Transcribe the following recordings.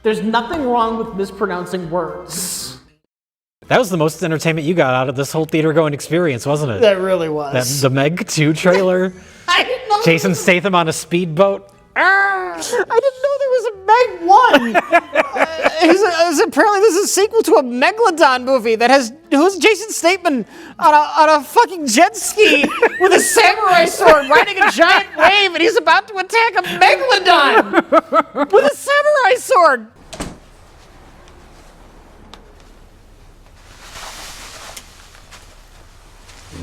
There's nothing wrong with mispronouncing words. That was the most entertainment you got out of this whole theater-going experience, wasn't it? That really was. The Meg 2 trailer. I didn't know. Jason Statham on a speedboat. I didn't know there was a Meg 1. Apparently this is a sequel to a Megalodon movie that who's Jason Statham on a fucking jet ski with a samurai sword riding a giant wave, and he's about to attack a Megalodon with a samurai sword.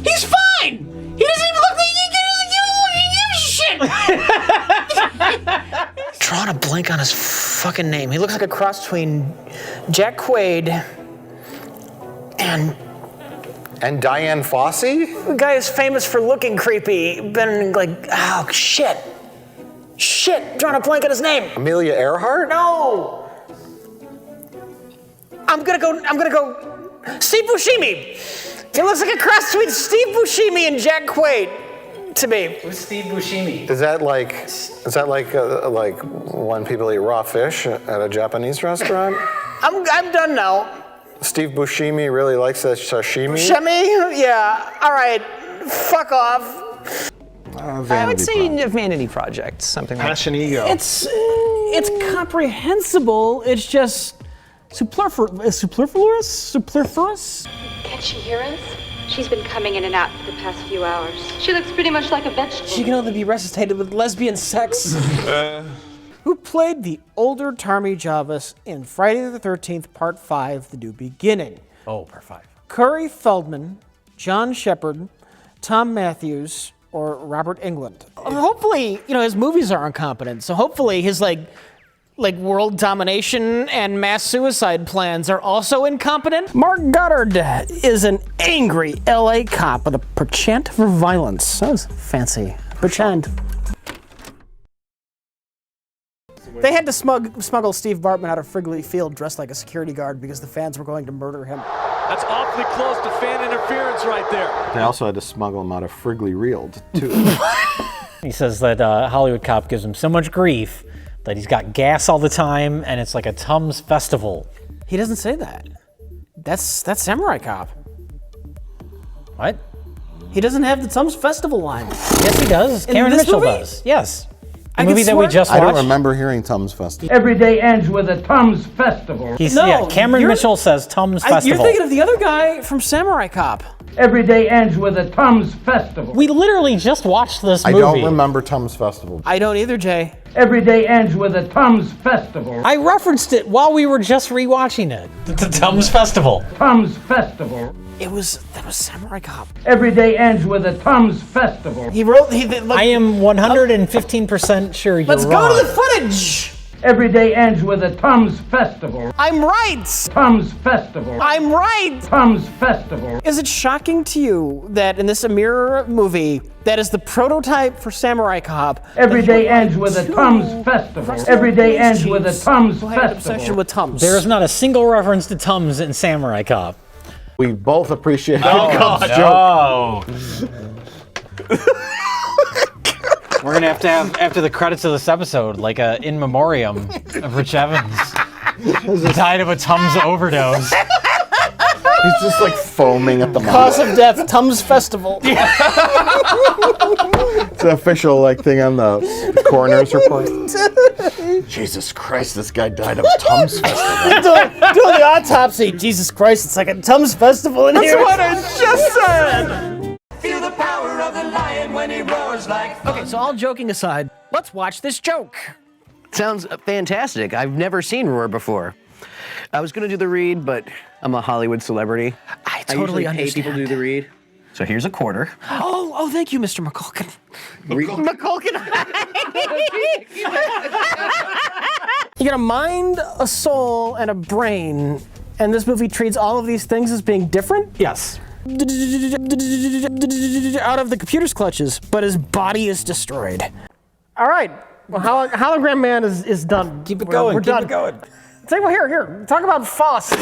He's fine. He doesn't even look like he gives a shit. Drawing a blank on his fucking name. He looks like a cross between Jack Quaid and Diane Fossey? the guy is famous for looking creepy. Been like, oh shit. Shit, drawing a blank on his name. Amelia Earhart? No. I'm gonna go Steve Buscemi. He looks like a cross between Steve Buscemi and Jack Quaid to me. Who's Steve Buscemi? Is that like when people eat raw fish at a Japanese restaurant? I'm done now. Steve Buscemi really likes that sashimi? Buscemi? Yeah. All right. Fuck off. I would say a vanity project, something like that. Passion ego. It's comprehensible. It's just superfluous. Can she hear us? She's been coming in and out for the past few hours. She looks pretty much like a vegetable. She can only be resuscitated with lesbian sex. Who played the older Tommy Jarvis in Friday the 13th, Part 5, The New Beginning? Oh, Part 5. Corey Feldman, John Shepard, Tom Matthews, or Robert Englund. Hopefully, his movies are incompetent, so hopefully his like world domination and mass suicide plans are also incompetent. Mark Goddard is an angry LA cop with a penchant for violence. That was fancy. Penchant. They had to smuggle Steve Bartman out of Wrigley Field dressed like a security guard because the fans were going to murder him. That's awfully close to fan interference right there. They also had to smuggle him out of Wrigley Field, too. He says that Hollywood Cop gives him so much grief that he's got gas all the time, and it's like a Tums festival. He doesn't say that. That's Samurai Cop. What? He doesn't have the Tums Festival line. Yes, he does. In Cameron this Mitchell movie? does. Yes. I The movie could that we swear- just watched. I don't remember hearing Tums Festival. Every day ends with a Tums Festival. Cameron Mitchell says Tums Festival. You're thinking of the other guy from Samurai Cop. Every day ends with a Tums Festival. We literally just watched this I movie. don't remember Tums Festival. I don't either, Jay. Every day ends with a Tums Festival. I referenced it while we were just rewatching it. The Tums Festival. Tums Festival. That was Samurai Cop. Every day ends with a Tums Festival. I am 115% sure you're Let's wrong. go to the footage. Every day ends with a Tums Festival. I'm right. Tums Festival. I'm right. Tums Festival. Is it shocking to you that in this Amir movie, that is the prototype for Samurai Cop? Every day ends with a Tums Festival. Every day ends with a Tums Who had an obsession Festival. with Tums. There is not a single reference to Tums in Samurai Cop. We both appreciate Cup's joke. We're gonna have to have, after the credits of this episode, like a in memoriam of Rich Evans. He died of a Tums overdose. He's just like foaming at the Cause mouth. of death, Tums Festival. It's an official thing on the coroner's report. Jesus Christ, this guy died of Tums Festival. doing the autopsy. Jesus Christ, it's like a Tums Festival in here. That's what I just said. Feel the power of the lion when he roars like thunder. Okay, so all joking aside, let's watch this joke. Sounds fantastic. I've never seen Roar before. I was going to do the read, but I'm a Hollywood celebrity. I totally usually pay people to do the read. So here's a quarter. Oh, thank you, Mr. McCulkin. McCulkin. You got a mind, a soul, and a brain, and this movie treats all of these things as being different? Yes. Out of the computer's clutches, but his body is destroyed. All right, well, Hologram Man is done. Keep it going. We're keep done. it going. Take one here. Talk about Faust.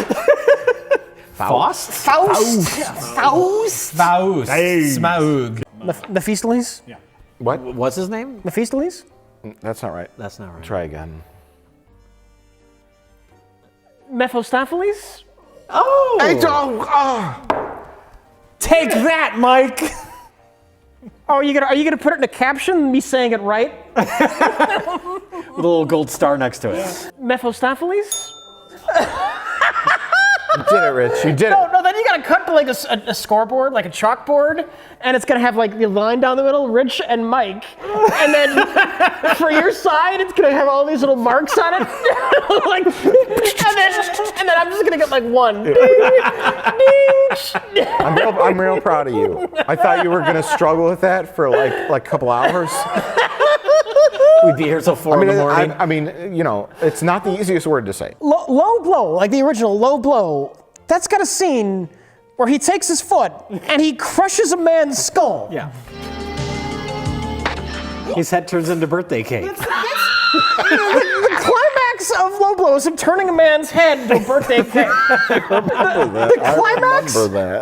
Faust? Faust. Smaug. Mephistopheles? Yeah. What? What's his name? Mephistopheles? That's not right. That's not right. Try again. Mephistopheles? Oh! Take that, Mike! Oh, are you gonna put it in a caption, me saying it right? With a little gold star next to it. Mephistopheles? You did it, Rich. You did it. No, then you gotta cut to like a scoreboard, like a chalkboard, and it's gonna have like the line down the middle, Rich and Mike. And then for your side, it's gonna have all these little marks on it. Like, and then I'm just gonna get like one. Ding, ding. I'm real proud of you. I thought you were gonna struggle with that for like a couple hours. We'd be here till 4 in the morning. I mean, you know, it's not the easiest word to say. Low blow, like the original low blow. That's got a scene where he takes his foot and he crushes a man's skull. Yeah. His head turns into birthday cake. The climax of low blow is him turning a man's head into a birthday cake.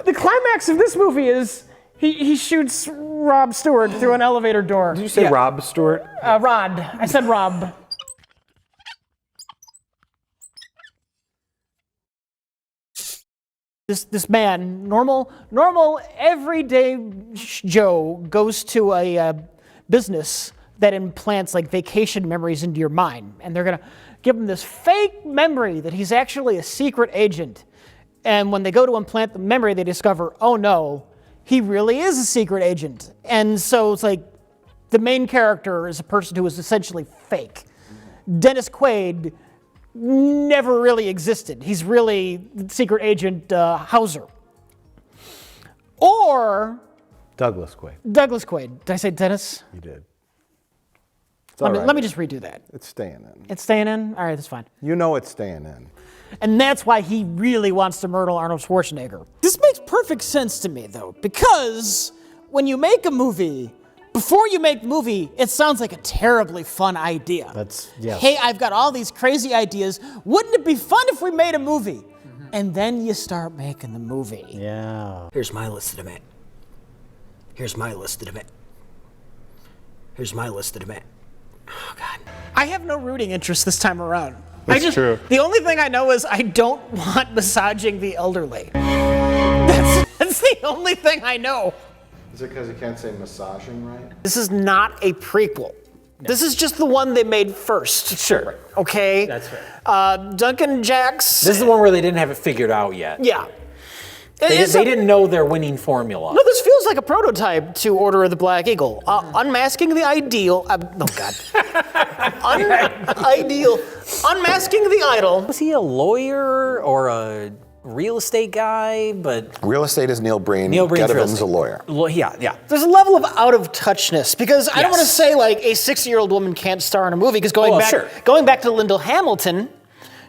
The climax of this movie is he shoots Rob Stewart through an elevator door. Did you say Rob Stewart? Rod. I said Rob. This man, normal, everyday Joe, goes to a business that implants like vacation memories into your mind, and they're gonna give him this fake memory that he's actually a secret agent. And when they go to implant the memory, they discover, oh no, he really is a secret agent. And so it's like the main character is a person who is essentially fake. Dennis Quaid never really existed. He's really secret agent Hauser. Or Douglas Quaid. Douglas Quaid. Did I say Dennis? You did. Let me just redo that. It's staying in. It's staying in? All right, that's fine. You know it's staying in. And that's why he really wants to murder Arnold Schwarzenegger. This makes perfect sense to me, though, because when you make a movie, before you make the movie, it sounds like a terribly fun idea. Yes. Hey, I've got all these crazy ideas. Wouldn't it be fun if we made a movie? And then you start making the movie. Yeah. Here's my list of demand. Here's my list of demand. Here's my list of demand. Oh, God. I have no rooting interest this time around. That's true. The only thing I know is I don't want massaging the elderly. That's the only thing I know. Is it because you can't say massaging right? This is not a prequel. No. This is just the one they made first. Sure. Okay? That's right. Duncan Jacks. This is the one where they didn't have it figured out yet. Yeah. They didn't know their winning formula. No, this feels like a prototype to Order of the Black Eagle. Unmasking the ideal. Oh, God. Ideal. Unmasking the idol. Was he a lawyer or a real estate guy? But Real estate is Neil Breen. Neil Breen's real Getivin's estate. a lawyer. Yeah. There's a level of out of touchness because I don't want to Yes. say like a 60-year-old woman can't star in a movie because going back to Lyndall Hamilton,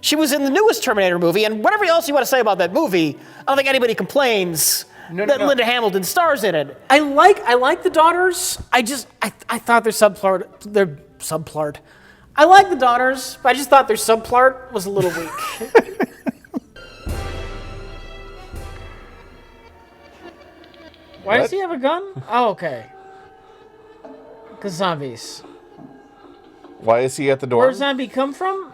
she was in the newest Terminator movie, and whatever else you want to say about that movie, I don't think anybody complains that Linda Hamilton stars in it. I like the daughters. I thought their subplot. I like the daughters, but I just thought their subplot was a little weak. Why does he have a gun? Oh, okay. Because zombies. Why is he at the door? Where's zombie come from?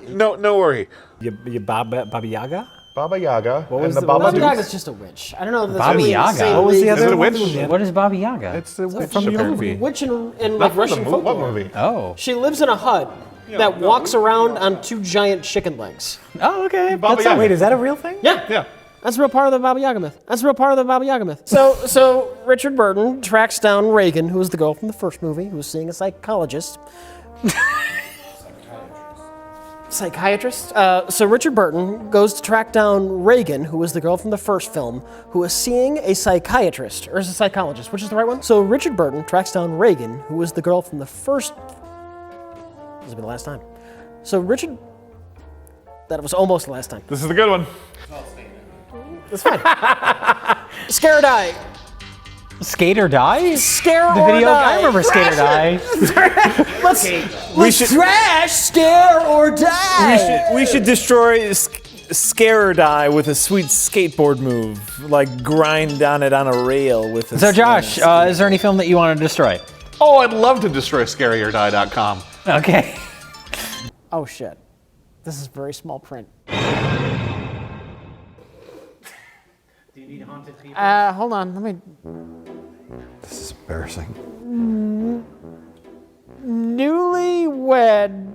No worry. Baba Yaga? Baba Yaga. What was and the- Baba Baba Dukes. Yaga's just a witch. I don't know. If that's Baba really Yaga? insane What was the league. Is it a witch? What is Baba Yaga? It's the witch, From the apparently. Witch in Not like from Russian the folklore. What movie? Oh. She lives in a hut that walks around on two giant chicken legs. Oh, okay. Baba Yaga. Wait, is that a real thing? Yeah. That's a real part of the Baba Yaga myth. So Richard Burton tracks down Reagan, who was the girl from the first movie, who was seeing a psychologist. Psychiatrist. So Richard Burton goes to track down Reagan, who was the girl from the first film, who was seeing a psychiatrist, or is a psychologist, which is the right one? So Richard Burton tracks down Reagan, who was the girl from the first... This will be the last time. So Richard... That was almost the last time. This is the good one. That's fine. Scare or die. Skate or Die? Scare The or video. die. I remember Skate or Die. Let's trash Scare or die. We should destroy Scare or Die with a sweet skateboard move, like grind on it on a rail with a So, Josh, is there any film that you want to destroy? Oh, I'd love to destroy ScaryOrDie.com. Okay. Oh shit. This is very small print. Do you need haunted people? Hold on, let me... This is embarrassing. Newlywed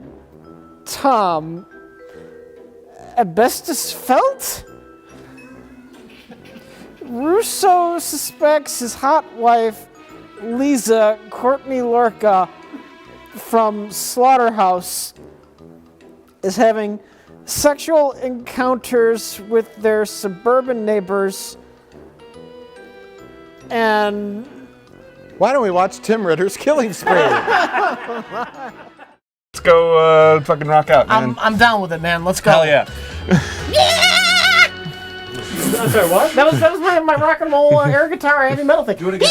Tom asbestos felt? Russo suspects his hot wife, Lisa Courtney Lorca from Slaughterhouse, is having sexual encounters with their suburban neighbors. And why don't we watch Tim Ritter's Killing Spree? Let's go fucking rock out, man. I'm down with it, man. Let's go. Hell yeah. I'm sorry, what? That was my rock and roll air guitar heavy metal thing. Do it again.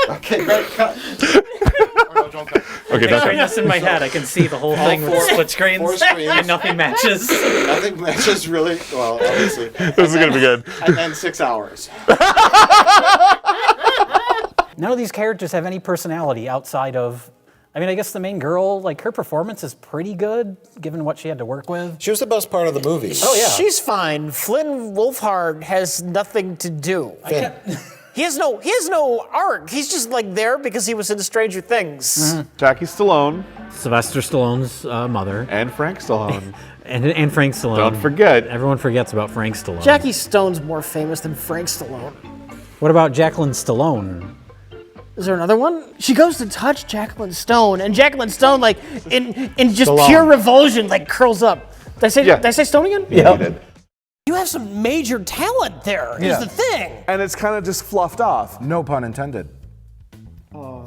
Okay, great, cut. Okay, that's This in my head, I can see the whole thing with split screens, four screens. and nothing matches. Nothing matches really, well, obviously. This is gonna be good. And then 6 hours. None of these characters have any personality outside of, I mean, I guess the main girl, like her performance is pretty good given what she had to work with. She was the best part of the movie. Oh yeah. She's fine. Flynn Wolfhard has nothing to do. He has no arc. He's just like there because he was in Stranger Things. Jackie Stallone Sylvester Stallone's mother. and Frank Stallone. And Frank Stallone. Don't forget. Everyone forgets about Frank Stallone. Jackie Stone's more famous than Frank Stallone. What about Jacqueline Stallone? Is there another one? She goes to touch Jacqueline Stone, and Jacqueline Stone, like in just Stallone. pure revulsion, like curls up. Did I say Stone again? Yeah, you did. You have some major talent there. Is the thing. And it's kind of just fluffed off. No pun intended. Oh,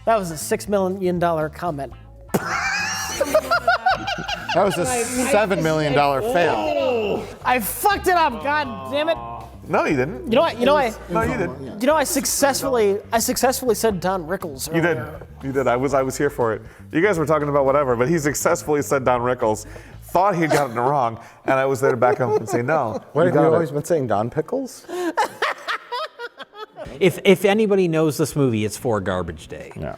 that was a $6 million comment. That was a $7 million fail. I fucked it up. God damn it. No, you didn't. You know what? No, you didn't. You know, I successfully said Don Rickles. You did. earlier. You did. I was here for it. You guys were talking about whatever, but he successful said Don Rickles. Thought he'd gotten it wrong, and I was there to back him up and say no. What have you got it. always been saying, Don Pickles? If anybody knows this movie, it's For Garbage Day. Yeah.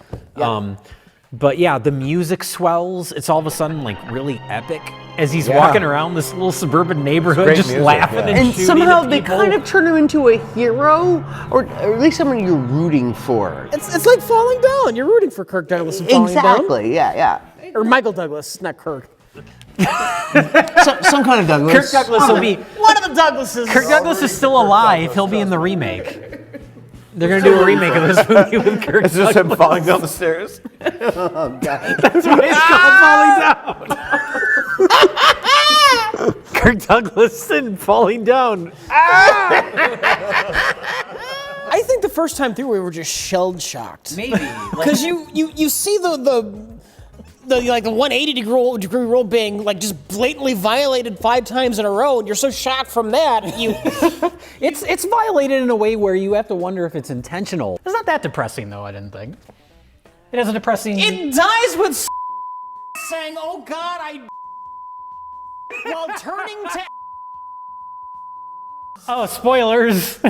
But yeah, the music swells. It's all of a sudden like really epic as he's walking around this little suburban neighborhood, great just music, laughing and And shooting somehow at they people. kind of turn him into a hero, or at least someone you're rooting for. It's like Falling Down. You're rooting for Kirk Douglas in Falling Down. Exactly, yeah. Or Michael Douglas, not Kirk. Some kind of Douglas. Kirk Douglas will be. One of the Douglases. Kirk Douglas is still alive. He'll be in the remake. They're gonna do a remake of this movie with Kirk It's just him falling down the stairs. Oh, God. That's why it's called Falling Down. Kirk Douglas and Falling Down. I think the first time through we were just shell shocked. Maybe. Because you see the 180 degree rule being like just blatantly violated 5 times in a row, and you're so shocked from that It's violated in a way where you have to wonder if it's intentional. It's not that depressing though, I didn't think. It has a depressing... it dies with saying, "Oh God, while turning to." Oh, spoilers.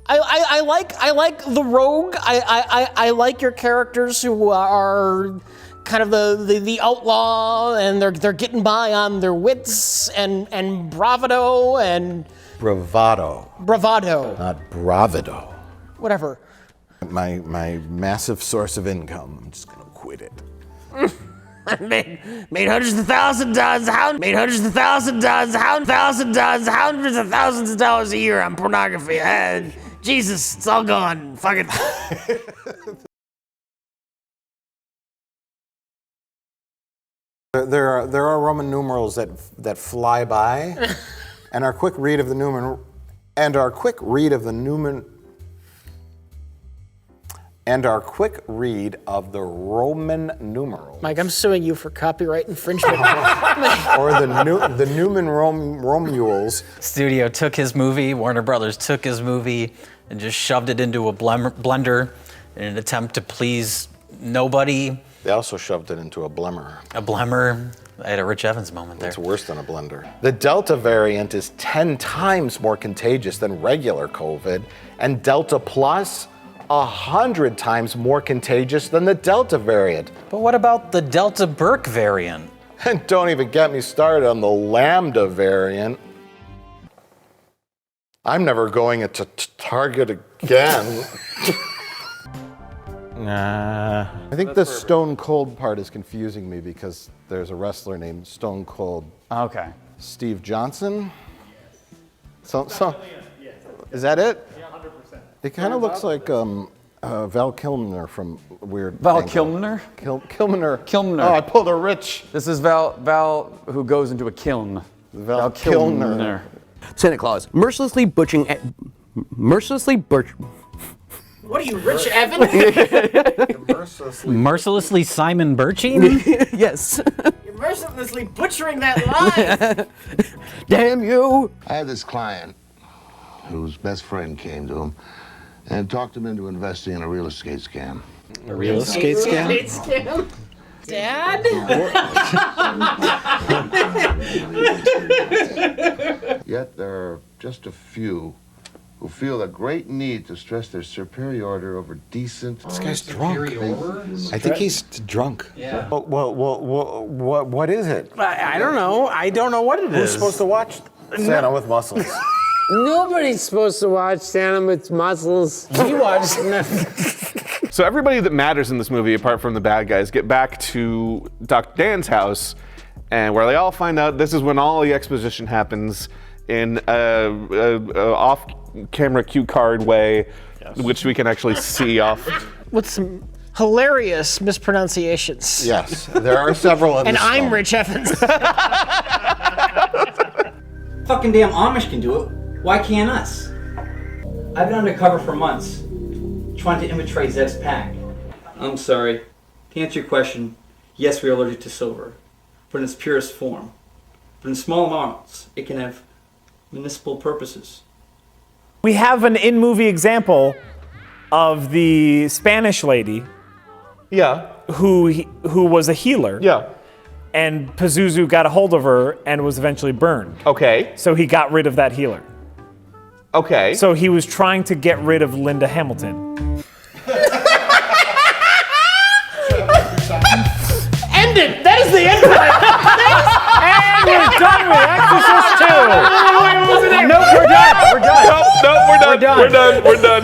I like the rogue. I like your characters who are kind of the outlaw, and they're getting by on their wits and bravado and Bravado, not bravado. whatever. My massive source of income. I'm just gonna quit it. made hundreds of thousands of dollars, made hundreds of thousands of dollars, hundreds of thousands of dollars a year on pornography. Jesus, it's all gone. Fuck it. There are Roman numerals that fly by, and our quick read of the Roman numerals, Mike, I'm suing you for copyright infringement. or the Newman Romules. Studio took his movie, Warner Brothers took his movie and just shoved it into a blender in an attempt to please nobody. They also shoved it into a blemmer. A blemmer. I had a Rich Evans moment there. It's worse than a blender. The Delta variant is 10 times more contagious than regular COVID, and Delta Plus, 100 times more contagious than the Delta variant. But what about the Delta Burke variant? And don't even get me started on the Lambda variant. I'm never going into Target again. Nah. I think the Stone Cold part is confusing me because there's a wrestler named Stone Cold. Okay. Steve Johnson? Is that it? Yeah, 100%. It kind of looks like Val Kilmer from Weird. Val Kilmer? Kilmer. Kilmer. Oh, I pulled a Rich. This is Val who goes into a kiln. Val Kilmer. Santa Claus, mercilessly butchering. What are you, Rich Evans? Mercilessly Simon Birching? Yes. You're mercilessly butchering that line. Damn you. I had this client whose best friend came to him and talked him into investing in a real estate scam. A real estate scam? Scam? Dad? Yet there are just a few who feel a great need to stress their superiority over decent. This guy's drunk. I think he's drunk. Yeah. What is it? I don't know. I don't know what it is. Who's supposed to watch Santa with muscles? Nobody's supposed to watch Santa with muscles. We watched. So everybody that matters in this movie, apart from the bad guys, get back to Dr. Dan's house, and where they all find out this is when all the exposition happens in a off-camera cue card way, which we can actually see off. With some hilarious mispronunciations. Yes, there are several in And this I'm film. Rich Evans. Fucking damn Amish can do it. Why can't us? I've been undercover for months, trying to infiltrate Zev's pack. I'm sorry. To answer your question, yes, we are allergic to silver, but in its purest form. But in small amounts, it can have municipal purposes. We have an in-movie example of the Spanish lady. Yeah. Who was a healer. Yeah. And Pazuzu got a hold of her and was eventually burned. Okay. So he got rid of that healer. Okay. So he was trying to get rid of Linda Hamilton. End it! That is the end of it! And we're done with Exorcist 2! Wait, what was the name? Nope, we're done. We're done. Nope, we're done. We're done. We're done.